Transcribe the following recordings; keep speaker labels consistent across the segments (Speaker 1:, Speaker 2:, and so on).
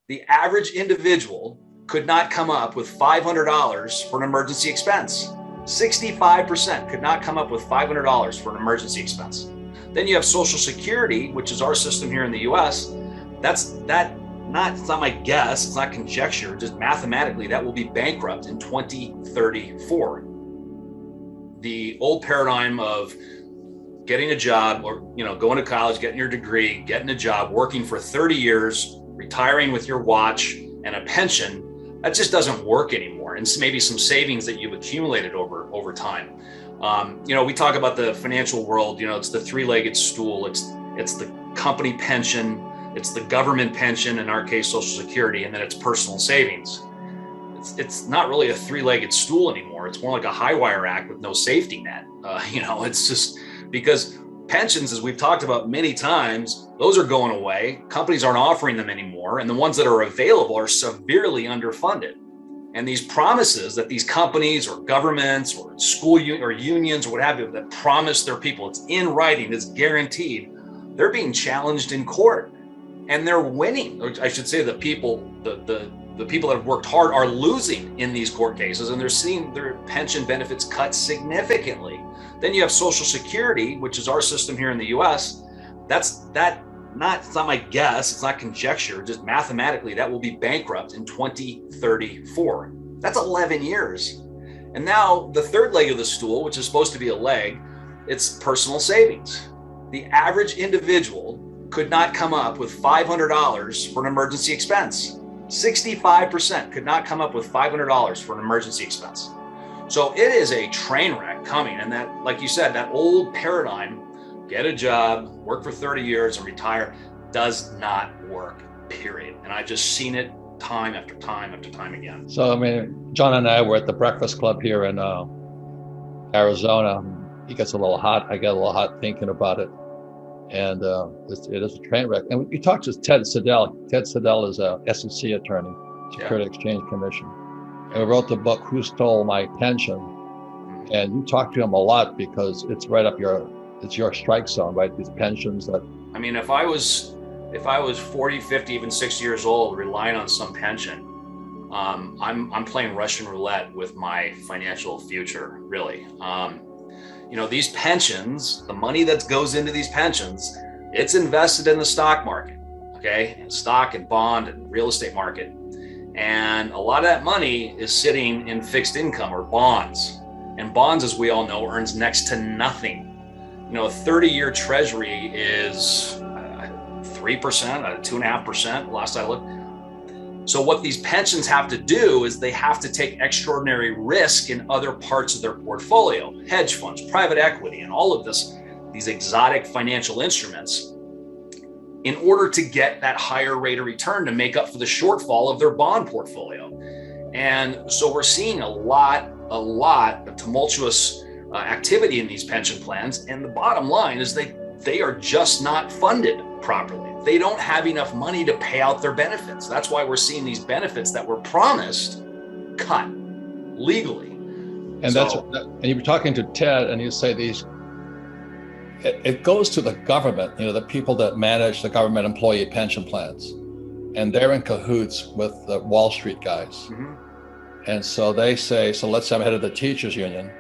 Speaker 1: The average individual could not come up with $500 for an emergency expense. 65% could not come up with $500 for an emergency expense. Then you have Social Security, which is our system here in the US. It's not my guess, it's not conjecture, just mathematically that will be bankrupt in 2034. The old paradigm of getting a job or going to college, getting your degree, getting a job, working for 30 years, retiring with your watch and a pension, that just doesn't work anymore. And maybe some savings that you've accumulated over time. We talk about the financial world, it's the three-legged stool. It's the company pension, it's the government pension, in our case, Social Security, and then it's personal savings. It's not really a three-legged stool anymore. It's more like a high wire act with no safety net. It's just because pensions, as we've talked about many times, those are going away. Companies aren't offering them anymore. And the ones that are available are severely underfunded. And these promises that these companies or governments or school or unions or what have you that promise their people, it's in writing, it's guaranteed, they're being challenged in court and they're winning. Or I should say the people that have worked hard are losing in these court cases, and they're seeing their pension benefits cut significantly. Then you have Social Security, which is our system here in the US. It's not my guess, it's not conjecture, just mathematically that will be bankrupt in 2034. That's 11 years. And now the third leg of the stool, which is supposed to be a leg, it's personal savings. The average individual could not come up with $500 for an emergency expense. 65% could not come up with $500 for an emergency expense. So it is a train wreck coming. And that, like you said, that old paradigm, get a job, work for 30 years and retire, does not work, period. And I've just seen it time after time after time again.
Speaker 2: So, John and I were at the Breakfast Club here in Arizona. He gets a little hot. I get a little hot thinking about it. And it is a train wreck. And we talked to Ted Siddell. Ted Siddell is a SEC attorney, Security Exchange Commission. And we wrote the book, Who Stole My Pension? And you talk to him a lot because it's right up it's your strike zone, right? These pensions that.
Speaker 1: If I was 40, 50, even 60 years old, relying on some pension, I'm playing Russian roulette with my financial future, really. These pensions, the money that goes into these pensions, it's invested in the stock market, okay? Stock and bond and real estate market. And a lot of that money is sitting in fixed income or bonds. And bonds, as we all know, earns next to nothing. A 30-year treasury is 3%, 2.5%, last I looked. So what these pensions have to do is they have to take extraordinary risk in other parts of their portfolio, hedge funds, private equity, and all of these exotic financial instruments, in order to get that higher rate of return to make up for the shortfall of their bond portfolio. And so we're seeing a lot of tumultuous activity in these pension plans. And the bottom line is they are just not funded properly. They don't have enough money to pay out their benefits. That's why we're seeing these benefits that were promised cut legally.
Speaker 2: And and you were talking to Ted, and you say it goes to the government, the people that manage the government employee pension plans, and they're in cahoots with the Wall Street guys. Mm-hmm. And so they say, so let's say I'm head of the teachers union,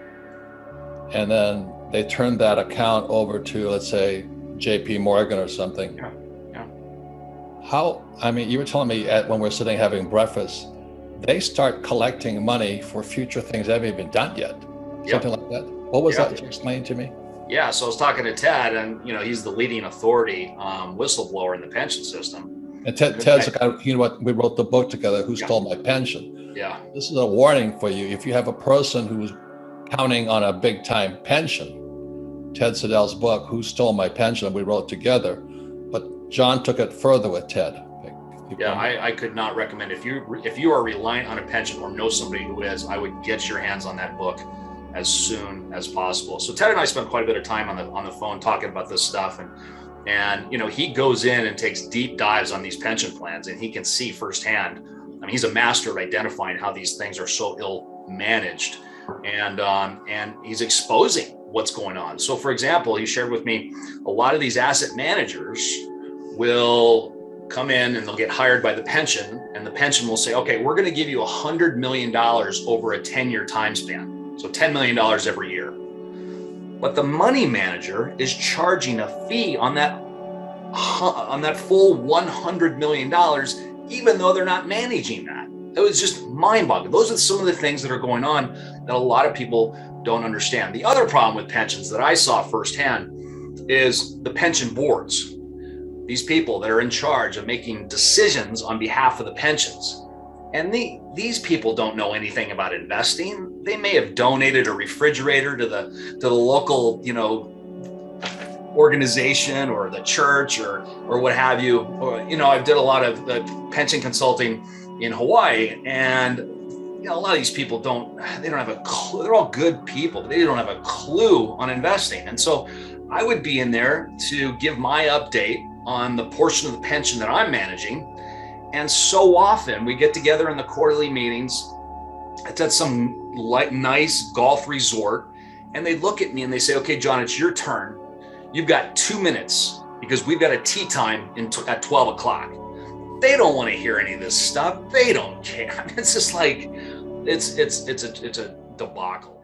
Speaker 2: and then they turn that account over to, let's say, JP Morgan or something.
Speaker 1: Yeah.
Speaker 2: You were telling me when we're sitting having breakfast, they start collecting money for future things that haven't even been done yet. Something like that. What was that you explained to me?
Speaker 1: Yeah, so I was talking to Ted, and he's the leading authority whistleblower in the pension system.
Speaker 2: And Ted's the guy, we wrote the book together, Who Stole My Pension?
Speaker 1: Yeah.
Speaker 2: This is a warning for you. If you have a person who's counting on a big time pension, Ted Siddell's book, Who Stole My Pension, we wrote together. But John took it further with Ted.
Speaker 1: I could not recommend, if you are reliant on a pension or know somebody who is, I would get your hands on that book as soon as possible. So Ted and I spent quite a bit of time on the phone talking about this stuff, and he goes in and takes deep dives on these pension plans, and he can see firsthand. He's a master of identifying how these things are so ill managed, and he's exposing what's going on. So, for example, he shared with me a lot of these asset managers will come in and they'll get hired by the pension, and the pension will say, okay, we're going to give you $100 million over a 10-year time span. So $10 million every year. But the money manager is charging a fee on that full $100 million, even though they're not managing that. It was just mind-boggling. Those are some of the things that are going on that a lot of people don't understand. The other problem with pensions that I saw firsthand is the pension boards. These people that are in charge of making decisions on behalf of the pensions. And these people don't know anything about investing. They may have donated a refrigerator to the local, organization or the church or what have you. Or, I did a lot of pension consulting in Hawaii, and a lot of these people don't have a clue. They're all good people, but they don't have a clue on investing. And so I would be in there to give my update on the portion of the pension that I'm managing. And so often we get together in the quarterly meetings. It's at some nice golf resort, and they look at me and they say, okay, John, it's your turn. You've got 2 minutes because we've got a tea time at 12 o'clock. They don't want to hear any of this stuff. They don't care. It's just like, it's a debacle.